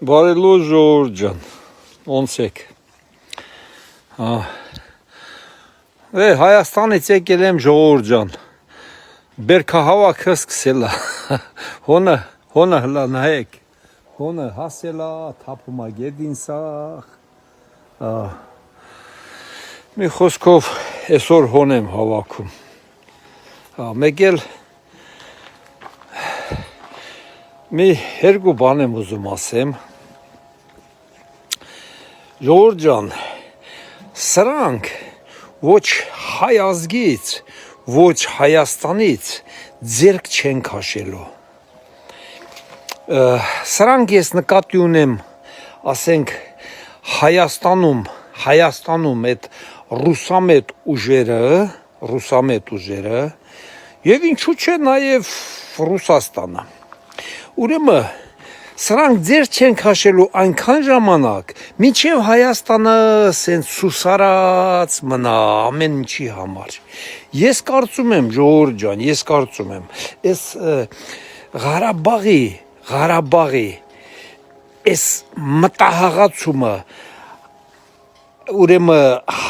Բարելո ժողովուրդ ջան, ոնց եք։ Հայաստանից եկել եմ ժողովուրդ ջան։ Բերքահավաքը սկսել է։ Հոնը հլա նայեք։ Հոնը հասել է, թափում է գետին սաղ։ Մի խոսքով այսօր հոն եմ հավաքում։ Մեկ էլ մի երկու բան եմ ուզում ասեմ։ Ժողովուրդ ջան, սրանք ոչ հայ ազգից, ոչ Հայաստանից ձեռք չեն քաշելու։ Սրանք ես նկատի ունեմ, ասենք Հայաստանում այդ ռուսամետ ուժերը եւ ինչու՞ չէ նաեւ Ռուսաստանը։ Ուրեմն սրանք ձեր չեն քաշելու այնքան ժամանակ, մինչև Հայաստանը սենց սուսարած մնա ամեն ինչի համար։ Ես կարծում եմ, ժողովուրդ ջան, այս Ղարաբաղի այս մտահղացումը ուրեմն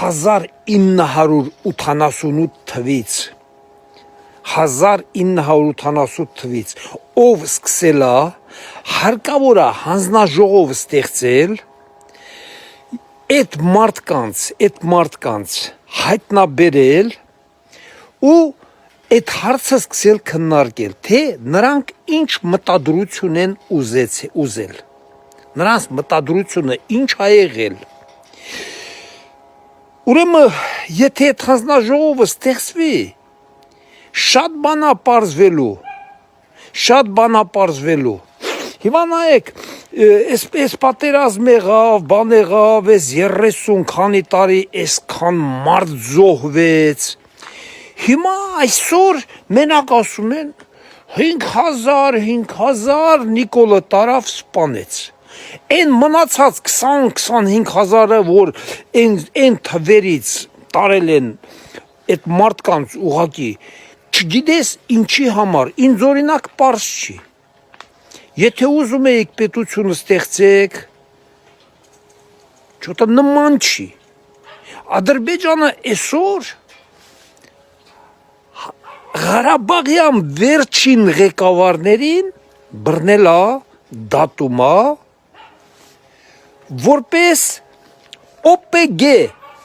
1988 թվից ով սկսել է, հարկավոր է հանձնաժողով ստեղծել, այդ մարդկանց հայտնաբերել ու այդ հարցը սկսել քննարկել, թե նրանք ինչ մտադրություն են ուզել, նրանց մտադրությունը ինչ է եղել։ Ուրեմն, եթե այդ հանձնաժողովը ստեղծվի, շատ բան է պարզվելու։ Հիմա նայեք, այս պատերազմ եղավ, բան եղավ, այս 30 քանի տարի այսքան մարդ զոհվեց։ Հիմա այսօր մենակ ասում են 5000 Նիկոլը տարավ սպանեց։ Այն մնացած 20-25 հազարը, որ այն թվերից տարել են այդ մարդկանց ուղղակի, չգիտես ինչի համար, ինձ օրինակ պարզ չի։ Եթե ուզում եք պետությունը ստեղծեք, չոտը նման չի։ Ադրբեջանը այսօր Ղարաբաղյան վերջին ղեկավարներին բռնել է, դատում է, որպես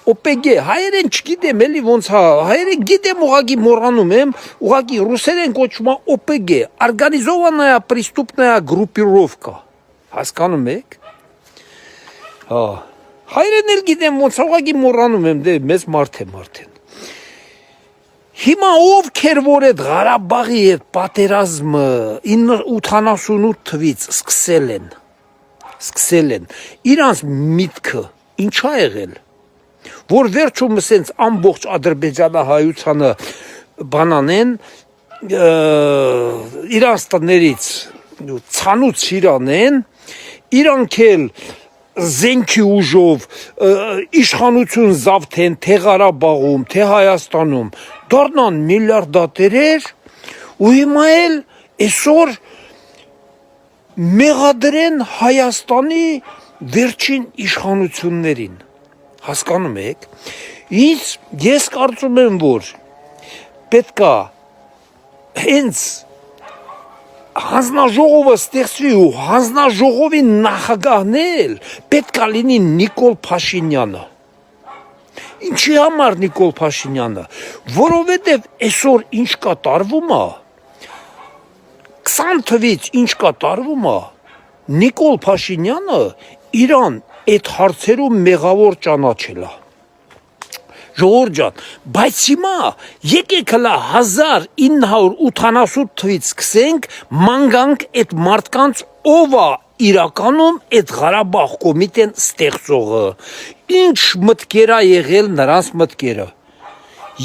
OPG, հայերեն չգիտեմ էլի ոնց հա, հայերեն գիտեմ ուղղակի մոռանում եմ, ուղղակի ռուսերեն կոչվում է OPG, Organizovanная преступная группировка, հասկանում եք։ Հայերեն էլ գիտեմ ոնց ուղղակի մոռանում եմ, դե մեծ մարդ եմ արդեն։ Հիմա ովքեր որ այդ Ղարաբաղի այդ պատերազմը 88 թվից սկսել են, իրանց միտքը ինչ է եղել, որ վերջում սենց ամբողջ ադրբեջանահայությանը բանանեն, իրանց տներից ցանուց իրանեն, իրանք էլ զենքի ուժով իշխանություն զավթեն թե Ղարաբաղում, թե Հայաստանում, դառնան միլիարդատերեր ու հիմա էլ այսօր մեղադրեն Հայաստանի վերջին իշխանություններին, հասկանում եք, ես կարծում եմ, որ պետքա հենց հանձնաժողովը ստեղծվի ու հանձնաժողովի նախագահն պետքա լինի Նիկոլ Փաշինյանը։ Ինչի համար Նիկոլ Փաշինյանը, որովհետև այսօր ինչ կատարվում է, 20 թվից ինչ կատարվում է, Նիկոլ Փաշինյանը իրան այդ հարցերում մեղավոր ճանաչել է։ Ժողովուրդ ջան, բայց հիմա եկեք հլա 1988 թվից սկսենք, մանգանք այդ մարդկանց ով է իրականում այդ Ղարաբաղ կոմիտեն ստեղծողը, ինչ մտքեր է եղել նրանց մտքերը։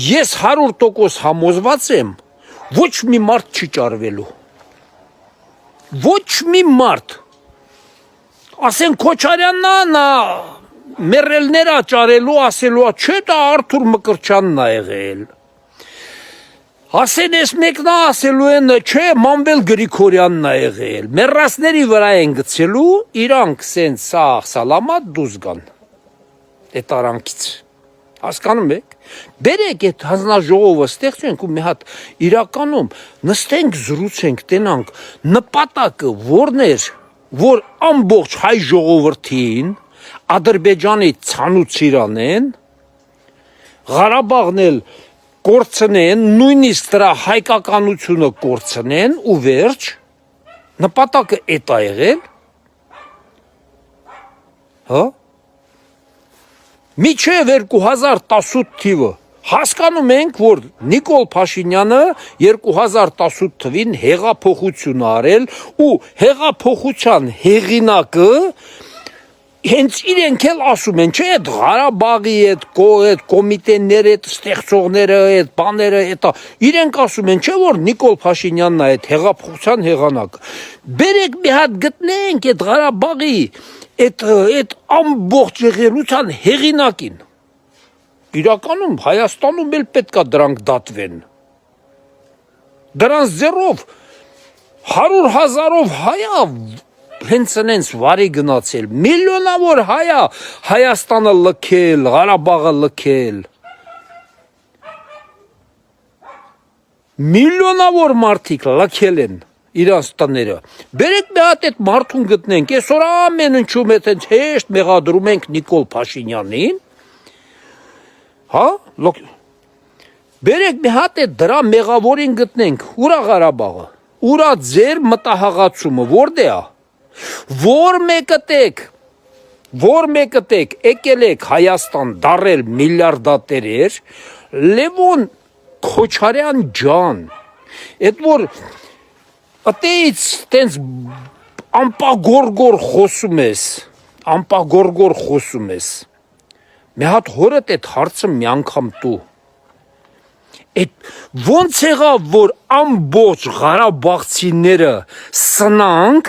Ես 100% համոզված եմ, ոչ մի մարդ չի ճարվելու։ Ոչ մի մարդ։ Ասեն Քոչարյանն նա մերելները ճարելու ասելու, չէ դա Արթուր Մկրտչյանն է եղել։ Ասեն ես մեկն ասելու են, չէ, Մանվել Գրիգորյանն է եղել։ Մեռածների վրա են գցելու, իրանք սենց սաղ սալամատ դուրս գան։ Այդ արանքից։ Հասկանում եք։ Բերեք այդ հանձնաժողովը ստեղծենք ու մի հատ իրականում նստենք զրուցենք, տենանք նպատակը որն էր, որ ամբողջ հայ ժողովրդին Ադրբեջանի ցանուց իրանեն, Ղարաբաղն էլ կորցնեն, նույնիսկ դրա հայկականությունը կորցնեն ու վերջ, նպատակը էդ է եղել, հա? Միջև 2018 թիվը հասկանում ենք, որ Նիկոլ Փաշինյանը 2018 թվին հեղափոխություն արել ու հեղափոխության հեղինակը հենց իրենք էլ ասում են, չէ, այդ Ղարաբաղի այդ կոմիտեները, այդ ստեղծողները, այդ բաները, իրենք ասում են, չէ, որ Նիկոլ Փաշինյանն է այդ հեղափոխության հեղանակը։ Բերեք մի հատ գտնենք այդ Ղարաբաղի այդ ամբողջ եղելության հեղինակին։ Իրականում Հայաստանում էլ պետք է դրանք դատվեն։ Դրանց ձեռով 100,000-ով հայա հենց նենց վարի գնացել, միլիոնավոր հայա Հայաստանը լքել, Ղարաբաղը լքել։ Միլիոնավոր մարդիկ լքել են իրանց տները։ Բերեք մի հատ այդ մարդուն գտնենք, այսօր ամեն ինչում այդ հեշտ մեղադրում ենք Նիկոլ Փաշինյանին, հա, բերեք մի հատ այդ դրա մեղավորին գտնենք, ուրա Ղարաբաղը, ուրա ձեր մտահղացումը, որտե է։ Որ մեկը տեք, եկել եք Հայաստան դարել միլիարդատերեր, Լևոն Քոչարյան ջան, այդ որ ատեից տենց ամպագորգոր խոսում ես, մի հատ հորդ այդ հարցը մի անգամ տու, այդ ոնց եղավ, որ ամբողջ Ղարաբաղցիները սնանք,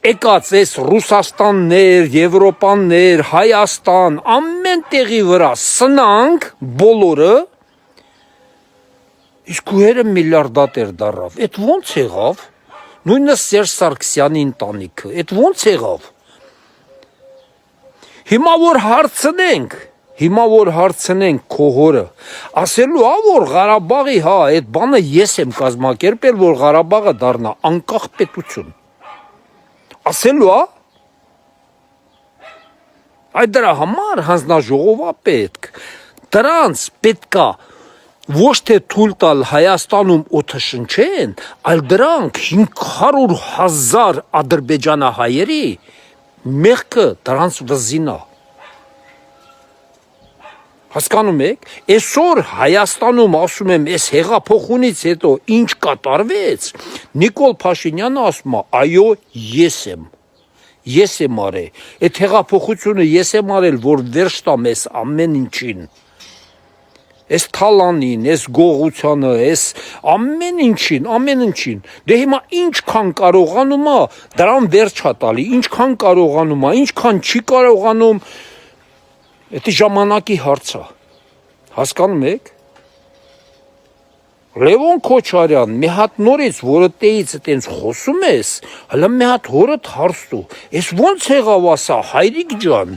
եկած ես Ռուսաստաններ, Եվրոպաններ, Հայաստան, ամեն տեղի վրա սնանք բոլորը, իսկ ուհերը միլիարդատեր դարավ, այդ ոնց եղավ, նույնս Սերժ Սարգսյանի ընտանիքը, այդ ոնց եղավ, հիմա որ հարցնենք քո հորը, ասելու ա, որ Ղարաբաղի, հա, այդ բանը ես եմ կազմակերպել, որ Ղարաբաղը դառնա անկախ պետություն, ասելու ա, այդ դրա համար հանձնաժողովա պետք, դրանց պետքա ոչ թե թույլ տալ Հայաստանում օդը շնչեն, այլ դրանք 500,000 ադրբեջանահայերի մեղքը դրանց վզինա։ Հասկանում եք, այսօր Հայաստանում ասում եմ, այս հեղափոխությունից հետո ինչ կատարվեց, Նիկոլ Փաշինյանը ասում է, այո, ես եմ արել, այդ հեղափոխությունը ես եմ արել, որ վերջ տամ այս ամեն ինչին, այս թալանին, այս գողությանը, այս ամեն ինչին, դե հիմա ինչքան կարողանում է, դրան վերջ է տալի, ինչքան կարողանում է, ինչքան չի կարողանում, դա ժամանակի հարց է, հասկանում եք, Լևոն Քոչարյան, մի հատ նորից, որը տեից այտենց խոսում ես, հլը մի հատ հորդ հարց տու, ես ոնց եղավ ասա, հայրիկ ջան,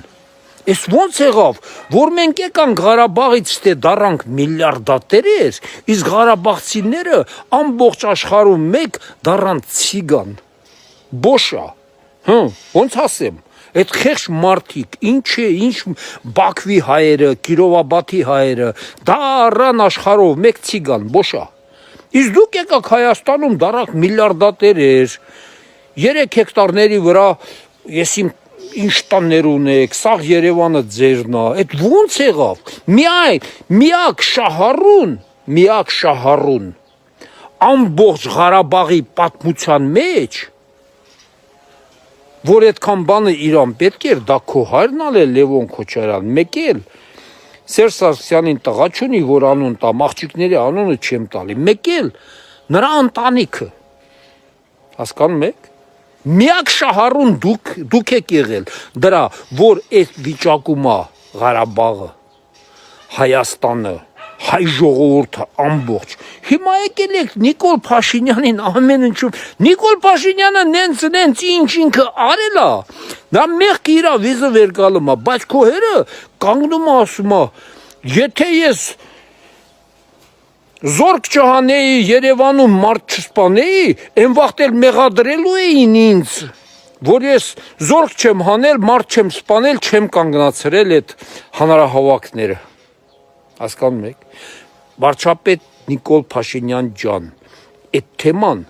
ես ոնց եղավ, որ մենք եկանք Ղարաբաղից թե դառանք միլիարդատերեր, իսկ Ղարաբաղցիները ամբողջ աշխարհում մեկ դառան ցիգան, բոշա, ոնց ասեմ, այդ խեղճ մարդիկ, ինչ Բաքվի հայերը, Կիրովաբադի հայերը, դառան աշխարհով մեկ ցիգան, բոշա, իսկ դուք եկաք Հայաստանում դառաք միլիարդատերեր, 3 հեկտարների վրա, ես իմ ինչ տաններ ունեք, սաղ Երևանը ձերն է, այդ ոնց եղավ, միակ շահառուն, ամբողջ Ղարաբաղի պատմության մեջ, որ այդքան բանը իրան պետք էր, դա քո հայրն ալ է Լևոն Քոչարյան, մեկ էլ Սերժ Սարգսյանին տղա չունի, որ անուն տամ, աղջիկների անունը չեմ տալի, մեկ էլ նրա ընտանիքը, հասկանում եք, միակ շահառուն դուք եք եղել դրա, որ այդ վիճակում է Ղարաբաղը, Հայաստանը, հայ ժողովուրդը ամբողջ։ Հիմա եկել եք Նիկոլ Փաշինյանին ամեն ինչում։ Նիկոլ Փաշինյանը նենց ինչ ինքը արել է։ Նա մեղք իրա վիզը վեր գալում է, բայց քո հերը կանգնում է ասում է, եթե ես զորք չհանեի Երևանում մարդ չսպանեի, այն վաղտ էլ մեղադրելու էին ինձ, որ ես զորք չեմ հանել, մարդ չեմ սպանել, չեմ կանգնացրել այդ հանրահավաքները։ Հասկանում եք, վարչապետ Նիկոլ Փաշինյան ջան, այդ թեման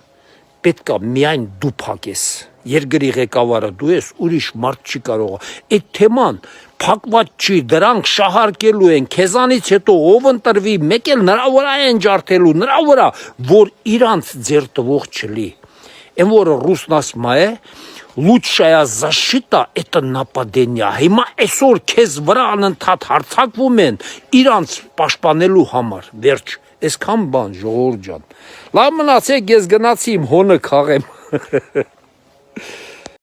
պետք է միայն դու փակես, երկրի ղեկավարը դու ես, ուրիշ մարդ չի կարող, այդ թեման փակված չի, դրանք շահարկելու են, քեզանից հետո ով ընտրվի, մեկ էլ նրա վրա են ջարդելու, նրա վրա, որ իրանց ձեր տվող չլի, այն որը ռուսն ասում է, Лучшая защита это нападение։ Հիմա այսօր քեզ վրա անընդհատ հարձակվում են իրանց պաշտպանելու համար։ Վերջ, այսքան բան ժողովուրդ ջան։ Լավ մնացեք, ես գնացի իմ հոնը քաղեմ։